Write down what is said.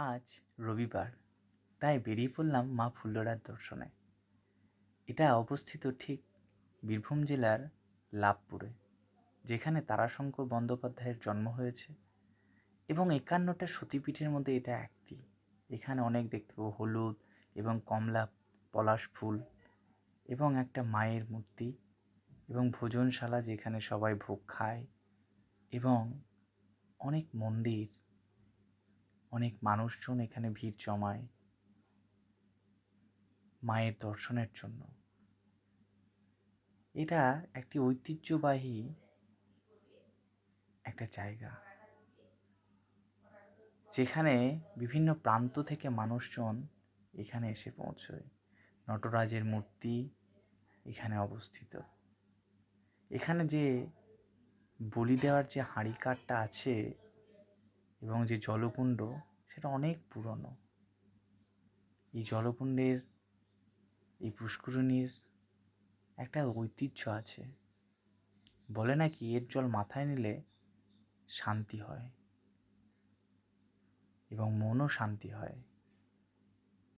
আজ রবিবার, তাই বেরিয়ে পড়লাম মা ফুল্লরার দর্শনে। এটা অবস্থিত ঠিক বীরভূম জেলার লাভপুরে, যেখানে তারাশঙ্কর বন্দ্যোপাধ্যায়ের জন্ম হয়েছে এবং 51টা সতীপীঠের মধ্যে এটা একটি। এখানে অনেক দেখতে পাবো হলুদ এবং কমলা পলাশ ফুল এবং একটা মায়ের মূর্তি এবং ভোজনশালা, যেখানে সবাই ভোগ খায়, এবং অনেক মন্দির, অনেক মানুষজন এখানে ভিড় জমায় মায়ের দর্শনের জন্য। এটা একটি ঐতিহ্যবাহী একটা জায়গা, যেখানে বিভিন্ন প্রান্ত থেকে মানুষজন এখানে এসে পৌঁছয়। নটরাজের মূর্তি এখানে অবস্থিত। এখানে যে বলি দেওয়ার যে হাঁড়ি কাঠটা আছে এবং যে জলকুণ্ড, সেটা অনেক পুরনো। এই জলকুণ্ডের, এই পুষ্করিণীর একটা ঐতিহ্য আছে। বলে নাকি এর জল মাথায় নিলে শান্তি হয় এবং মনও শান্তি হয়।